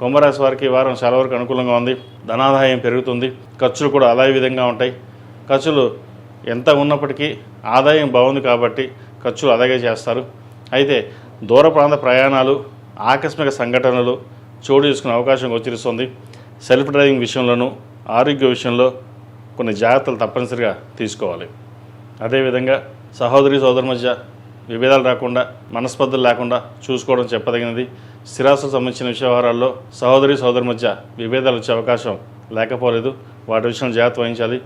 కుంభరాశి వారికి ఈ వారం చాలా వరకు అనుకూలంగా ఉంది. ధనాదాయం పెరుగుతుంది. ఖర్చులు కూడా అదే విధంగా ఉంటాయి. ఖర్చులు ఎంత ఉన్నప్పటికీ ఆదాయం బాగుంది కాబట్టి ఖర్చులు అలాగే చేస్తారు. అయితే దూర ప్రాంత ప్రయాణాలు, ఆకస్మిక సంఘటనలు చోటు చేసుకునే అవకాశం గోచరిస్తుంది. సెల్ఫ్ డ్రైవింగ్ విషయంలోనూ, ఆరోగ్య విషయంలో కొన్ని జాగ్రత్తలు తప్పనిసరిగా తీసుకోవాలి. అదేవిధంగా సహోదరి సోదరు మధ్య విభేదాలు రాకుండా, మనస్పర్ధలు లేకుండా చూసుకోవడం చెప్పదగినది. స్థిరాస్తులకు సంబంధించిన వ్యవహారాల్లో సహోదరి సోదరు మధ్య విభేదాలు వచ్చే అవకాశం లేకపోలేదు. వాటి విషయంలో జాగ్రత్త వహించాలి.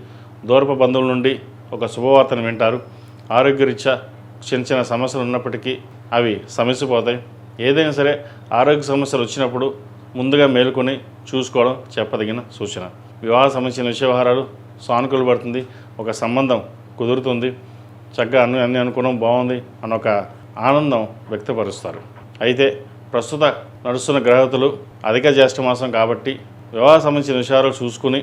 దూరపు బంధువుల నుండి ఒక శుభవార్తను వింటారు. ఆరోగ్యరీత్యా చిన్న చిన్న సమస్యలు ఉన్నప్పటికీ అవి సమస్యపోతాయి. ఏదైనా సరే ఆరోగ్య సమస్యలు వచ్చినప్పుడు ముందుగా మేలుకొని చూసుకోవడం చెప్పదగిన సూచన. వివాహ సంబంధించిన వ్యవహారాలు సానుకూల పడుతుంది. ఒక సంబంధం కుదురుతుంది. చక్కగా అన్ని అనుకోవడం బాగుంది అన్న ఒక ఆనందం వ్యక్తపరుస్తారు. అయితే ప్రస్తుత నడుస్తున్న గ్రహతులు అధిక జ్యేష్ఠ మాసం కాబట్టి వివాహ సంబంధించిన విషయాలు చూసుకుని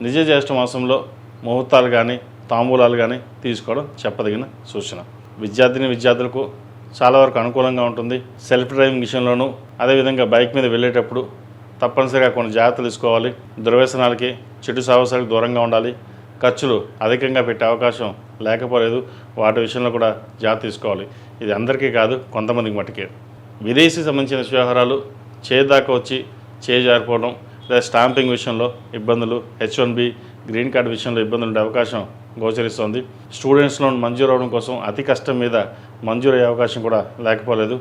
నిజ జ్యేష్ఠ మాసంలో ముహూర్తాలు కానీ తాంబూలాలు కానీ తీసుకోవడం చెప్పదగిన సూచన. విద్యార్థులకు చాలా వరకు అనుకూలంగా ఉంటుంది. సెల్ఫ్ డ్రైవింగ్ విషయంలోనూ, అదేవిధంగా బైక్ మీద వెళ్ళేటప్పుడు తప్పనిసరిగా కొన్ని జాగ్రత్తలు తీసుకోవాలి. దుర్వ్యసనాలకి, చెడు సాహసాలకు దూరంగా ఉండాలి. ఖర్చులు అధికంగా పెట్టే అవకాశం లేకపోలేదు. వాటి విషయంలో కూడా జాగ్రత్త తీసుకోవాలి. ఇది అందరికీ కాదు, కొంతమందికి మట్టుకే. విదేశీ సంబంధించిన వ్యవహారాలు చేదాకా వచ్చి జారిపోవడం, లేదా స్టాంపింగ్ విషయంలో ఇబ్బందులు, H1B గ్రీన్ కార్డు విషయంలో ఇబ్బందులు ఉండే అవకాశం గోచరిస్తోంది. స్టూడెంట్స్ లోన్ మంజూరు అవడం కోసం అతి కష్టం మీద మంజూరయ్యే అవకాశం కూడా లేకపోలేదు.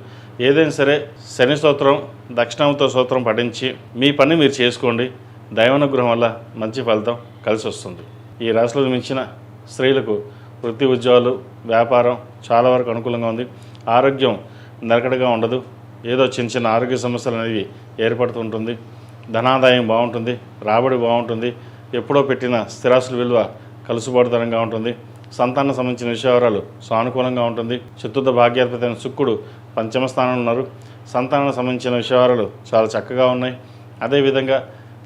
ఏదైనా సరే శని స్తోత్రం, దక్షిణామూర్తి స్తోత్రం పఠించి మీ పని మీరు చేసుకోండి. దైవానుగ్రహం వల్ల మంచి ఫలితం కలిసి వస్తుంది. ఈ రాశిలో మించిన స్త్రీలకు వృత్తి, ఉద్యోగాలు, వ్యాపారం చాలా వరకు అనుకూలంగా ఉంది. ఆరోగ్యం నిలకడగా ఉండదు. ఏదో చిన్న చిన్న ఆరోగ్య సమస్యలు అనేవి ఏర్పడుతుంటుంది. ధనాదాయం బాగుంటుంది. రాబడి బాగుంటుంది. ఎప్పుడో పెట్టిన స్థిరాస్తుల విలువ కలుసుబాటుతనంగా ఉంటుంది. సంతానం సంబంధించిన విషయాలు సానుకూలంగా ఉంటుంది. చతుర్థ భాగ్యాధిపతి అయిన శుక్రుడు పంచమ స్థానంలో ఉన్నారు. సంతానానికి సంబంధించిన విషయాలు చాలా చక్కగా ఉన్నాయి. అదేవిధంగా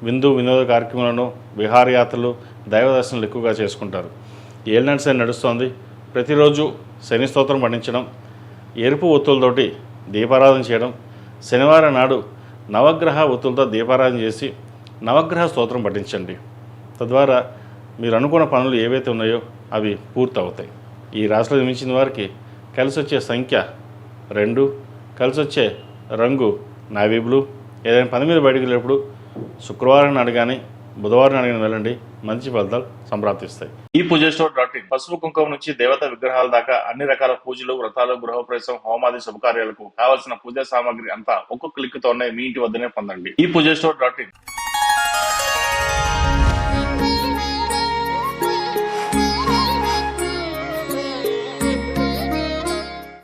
వినోద కార్యక్రమాలను, విహారయాత్రలు, దైవ దర్శనాలు ఎక్కువగా చేసుకుంటారు. ఏలినాటి శని నడుస్తోంది. ప్రతిరోజు శని స్తోత్రం పఠించడం, ఎరుపు ఒత్తులతోటి దీపారాధన చేయడం, శనివారం నాడు నవగ్రహ ఒత్తులతో దీపారాధన చేసి నవగ్రహ స్తోత్రం పఠించండి. తద్వారా మీరు అనుకున్న పనులు ఏవైతే ఉన్నాయో అవి పూర్తవుతాయి. ఈ రాశిలో జన్మించిన వారికి కలిసి వచ్చే సంఖ్య 2, కలిసి వచ్చే రంగు నావీ బ్లూ. ఏదైనా పని మీద బయటకు వెళ్ళేటప్పుడు శుక్రవారం నాడు కానీ బుధవారం నాడు కానీ వెళ్ళండి. మంచి ఫలితాలు సంప్రాప్తిస్తాయి. ఈ పూజస్టోర్.in పసుపు కుంకుమ నుంచి దేవతా విగ్రహాల దాకా అన్ని రకాల పూజలు, వ్రతాలు, గృహప్రవేశం, హోమాది శుభకార్యాలకు కావాల్సిన పూజా సామాగ్రి అంతా ఒక్కొక్క క్లిక్ తోనే మీ ఇంటి వద్దనే పొందండి. ఈ పూజస్టోర్.in